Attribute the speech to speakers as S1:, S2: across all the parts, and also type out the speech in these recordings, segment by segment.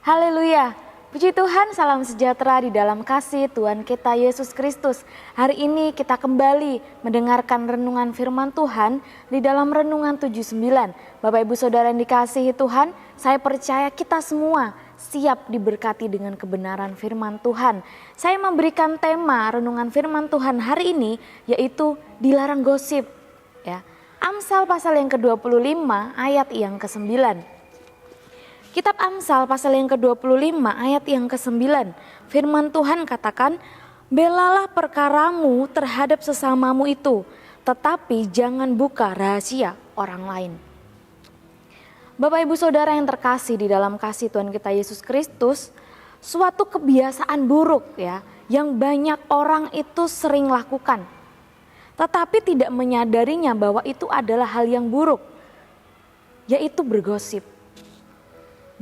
S1: Haleluya, puji Tuhan, salam sejahtera di dalam kasih Tuhan kita Yesus Kristus. Hari ini kita kembali mendengarkan renungan firman Tuhan di dalam renungan 79. Bapak Ibu Saudara yang dikasihi Tuhan, saya percaya kita semua siap diberkati dengan kebenaran firman Tuhan. Saya memberikan tema renungan firman Tuhan hari ini yaitu dilarang gosip. Ya, Amsal pasal yang ke-25 ayat yang ke-9. Kitab Amsal pasal yang ke-25 ayat yang ke-9, firman Tuhan katakan, belalah perkaramu terhadap sesamamu itu, tetapi jangan buka rahasia orang lain. Bapak Ibu Saudara yang terkasih di dalam kasih Tuhan kita Yesus Kristus, suatu kebiasaan buruk ya, yang banyak orang itu sering lakukan, tetapi tidak menyadarinya bahwa itu adalah hal yang buruk, yaitu bergosip.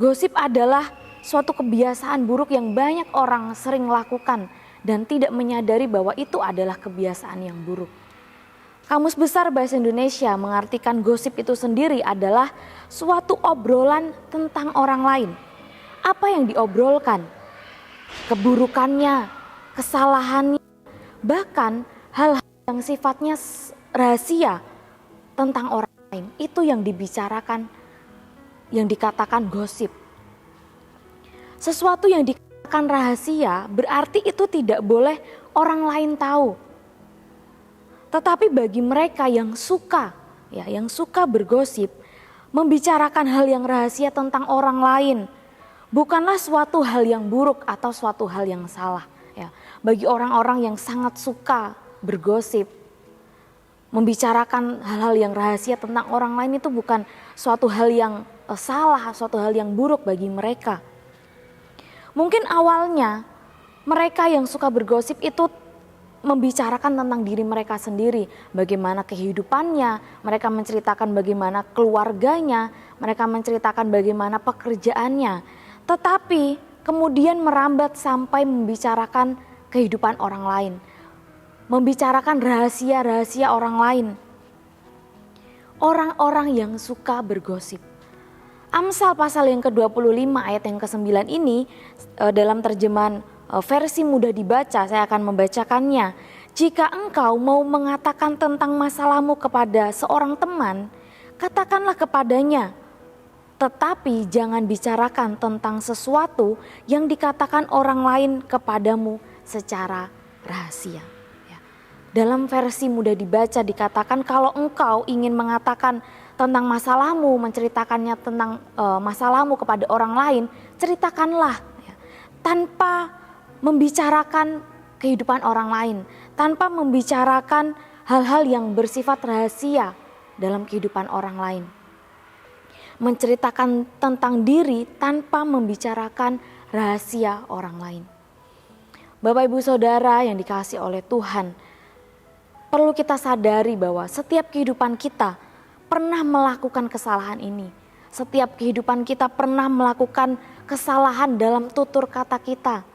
S1: Gosip adalah suatu kebiasaan buruk yang banyak orang sering lakukan dan tidak menyadari bahwa itu adalah kebiasaan yang buruk. Kamus Besar Bahasa Indonesia mengartikan gosip itu sendiri adalah suatu obrolan tentang orang lain. Apa yang diobrolkan? Keburukannya, kesalahannya, bahkan hal-hal yang sifatnya rahasia tentang orang lain. Itu yang dibicarakan, yang dikatakan gosip. Sesuatu yang dikatakan rahasia berarti itu tidak boleh orang lain tahu. Tetapi bagi mereka yang suka bergosip, membicarakan hal yang rahasia tentang orang lain, bukanlah suatu hal yang buruk atau suatu hal yang salah. Ya, bagi orang-orang yang sangat suka bergosip, membicarakan hal-hal yang rahasia tentang orang lain itu bukan suatu hal yang salah, suatu hal yang buruk bagi mereka. Mungkin awalnya mereka yang suka bergosip itu membicarakan tentang diri mereka sendiri, bagaimana kehidupannya, mereka menceritakan bagaimana keluarganya, mereka menceritakan bagaimana pekerjaannya. Tetapi kemudian merambat sampai membicarakan kehidupan orang lain, membicarakan rahasia-rahasia orang lain. Orang-orang yang suka bergosip. Amsal pasal yang ke-25 ayat yang ke-9 ini dalam terjemahan versi mudah dibaca, saya akan membacakannya. Jika engkau mau mengatakan tentang masalahmu kepada seorang teman, katakanlah kepadanya. Tetapi jangan bicarakan tentang sesuatu yang dikatakan orang lain kepadamu secara rahasia. Dalam versi mudah dibaca dikatakan kalau engkau ingin mengatakan tentang masalahmu, menceritakannya tentang masalahmu kepada orang lain, ceritakanlah ya, tanpa membicarakan kehidupan orang lain, tanpa membicarakan hal-hal yang bersifat rahasia dalam kehidupan orang lain. Menceritakan tentang diri tanpa membicarakan rahasia orang lain. Bapak Ibu Saudara yang dikasihi oleh Tuhan, perlu kita sadari bahwa setiap kehidupan kita pernah melakukan kesalahan ini. Setiap kehidupan kita pernah melakukan kesalahan dalam tutur kata kita,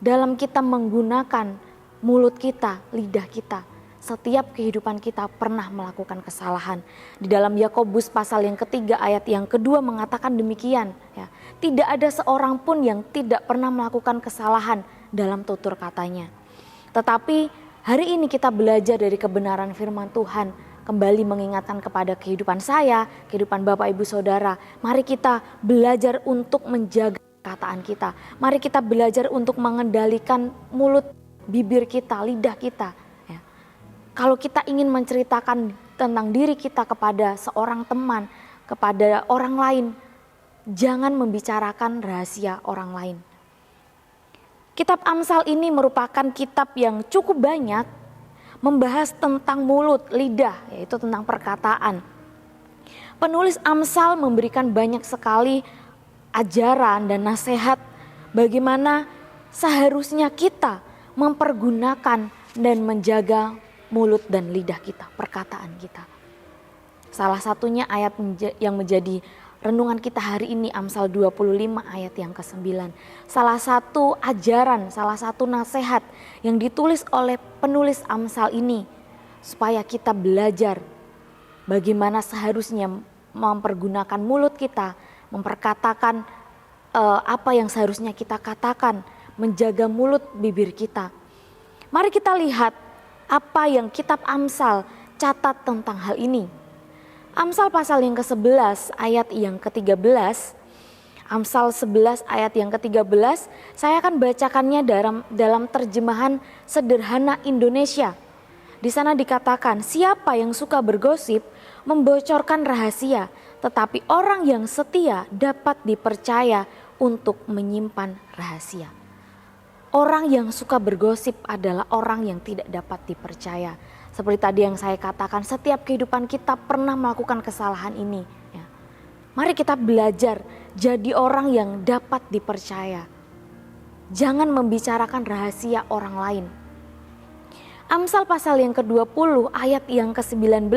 S1: dalam kita menggunakan mulut kita, lidah kita. Setiap kehidupan kita pernah melakukan kesalahan. Di dalam Yakobus pasal yang ketiga ayat yang kedua mengatakan demikian. Ya, tidak ada seorang pun yang tidak pernah melakukan kesalahan dalam tutur katanya. Tetapi hari ini kita belajar dari kebenaran firman Tuhan. Kembali mengingatkan kepada kehidupan saya, kehidupan Bapak Ibu Saudara. Mari kita belajar untuk menjaga perkataan kita. Mari kita belajar untuk mengendalikan mulut, bibir kita, lidah kita. Ya. Kalau kita ingin menceritakan tentang diri kita kepada seorang teman, kepada orang lain, jangan membicarakan rahasia orang lain. Kitab Amsal ini merupakan kitab yang cukup banyak membahas tentang mulut, lidah, yaitu tentang perkataan. Penulis Amsal memberikan banyak sekali ajaran dan nasihat bagaimana seharusnya kita mempergunakan dan menjaga mulut dan lidah kita, perkataan kita. Salah satunya ayat yang menjadi renungan kita hari ini Amsal 25 ayat yang ke-9. Salah satu ajaran, salah satu nasihat yang ditulis oleh penulis Amsal ini supaya kita belajar bagaimana seharusnya mempergunakan mulut kita, memperkatakan apa yang seharusnya kita katakan, menjaga mulut bibir kita. Mari kita lihat apa yang kitab Amsal catat tentang hal ini. Amsal pasal yang ke-11 ayat yang ke-13. Amsal 11 ayat yang ke-13, saya akan bacakannya dalam terjemahan sederhana Indonesia. Di sana dikatakan, siapa yang suka bergosip membocorkan rahasia, tetapi orang yang setia dapat dipercaya untuk menyimpan rahasia. Orang yang suka bergosip adalah orang yang tidak dapat dipercaya. Seperti tadi yang saya katakan, setiap kehidupan kita pernah melakukan kesalahan ini. Ya. Mari kita belajar jadi orang yang dapat dipercaya. Jangan membicarakan rahasia orang lain. Amsal pasal yang ke-20 ayat yang ke-19.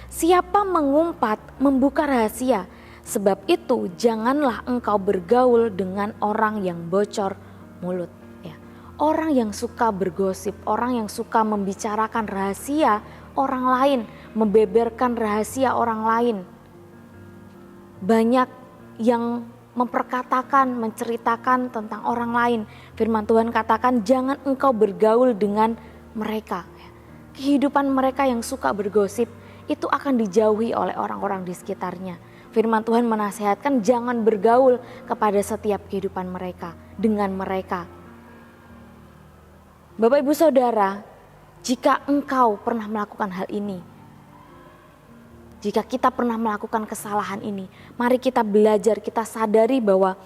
S1: Siapa mengumpat membuka rahasia, sebab itu janganlah engkau bergaul dengan orang yang bocor mulut. Ya. Orang yang suka bergosip, orang yang suka membicarakan rahasia orang lain, membeberkan rahasia orang lain. Banyak yang memperkatakan, menceritakan tentang orang lain. Firman Tuhan katakan jangan engkau bergaul dengan mereka. Kehidupan mereka yang suka bergosip itu akan dijauhi oleh orang-orang di sekitarnya. Firman Tuhan menasihatkan jangan bergaul kepada setiap kehidupan mereka, dengan mereka. Bapak Ibu Saudara, jika engkau pernah melakukan hal ini, jika kita pernah melakukan kesalahan ini, mari kita belajar, kita sadari bahwa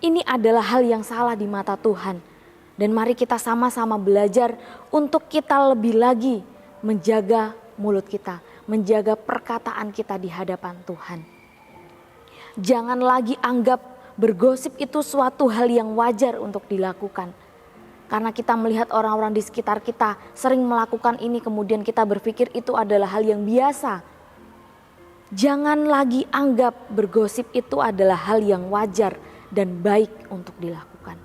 S1: ini adalah hal yang salah di mata Tuhan. Dan mari kita sama-sama belajar untuk kita lebih lagi menjaga mulut kita, menjaga perkataan kita di hadapan Tuhan. Jangan lagi anggap bergosip itu suatu hal yang wajar untuk dilakukan. Karena kita melihat orang-orang di sekitar kita sering melakukan ini, kemudian kita berpikir itu adalah hal yang biasa. Jangan lagi anggap bergosip itu adalah hal yang wajar dan baik untuk dilakukan.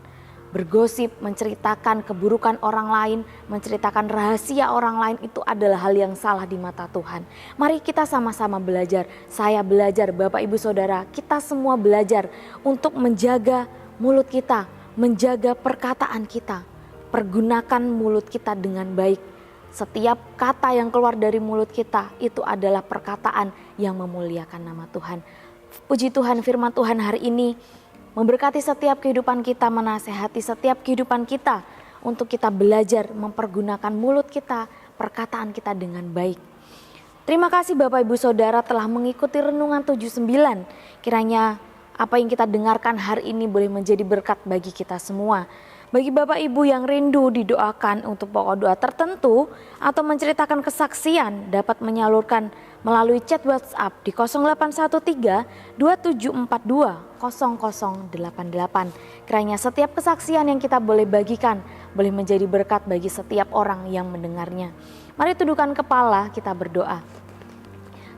S1: Bergosip, menceritakan keburukan orang lain, menceritakan rahasia orang lain itu adalah hal yang salah di mata Tuhan. Mari kita sama-sama belajar. Saya belajar, Bapak Ibu Saudara, kita semua belajar untuk menjaga mulut kita, menjaga perkataan kita. Pergunakan mulut kita dengan baik. Setiap kata yang keluar dari mulut kita itu adalah perkataan yang memuliakan nama Tuhan. Puji Tuhan, firman Tuhan hari ini memberkati setiap kehidupan kita, menasehati setiap kehidupan kita untuk kita belajar mempergunakan mulut kita, perkataan kita dengan baik. Terima kasih Bapak Ibu Saudara telah mengikuti Renungan 79. Kiranya apa yang kita dengarkan hari ini boleh menjadi berkat bagi kita semua. Bagi Bapak Ibu yang rindu didoakan untuk pokok doa tertentu atau menceritakan kesaksian dapat menyalurkan melalui chat WhatsApp di 0813 2742 0088. Kiranya setiap kesaksian yang kita boleh bagikan boleh menjadi berkat bagi setiap orang yang mendengarnya. Mari tundukkan kepala, kita berdoa.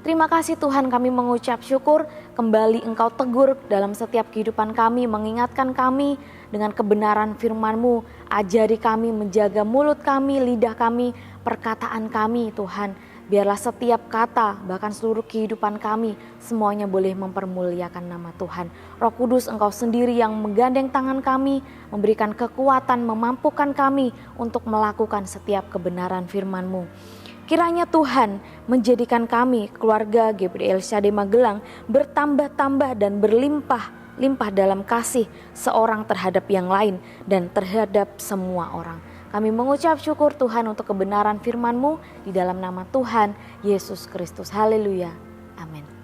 S1: Terima kasih Tuhan, kami mengucap syukur kembali Engkau tegur dalam setiap kehidupan kami, mengingatkan kami dengan kebenaran firman-Mu. Ajari kami menjaga mulut kami, lidah kami, perkataan kami Tuhan. Biarlah setiap kata, bahkan seluruh kehidupan kami, semuanya boleh mempermuliakan nama Tuhan. Roh Kudus, Engkau sendiri yang menggandeng tangan kami, memberikan kekuatan, memampukan kami untuk melakukan setiap kebenaran firman-Mu. Kiranya Tuhan menjadikan kami, keluarga GPD El Shaddai Magelang, bertambah-tambah dan berlimpah-limpah dalam kasih seorang terhadap yang lain dan terhadap semua orang. Kami mengucap syukur Tuhan untuk kebenaran firman-Mu di dalam nama Tuhan Yesus Kristus. Haleluya. Amin.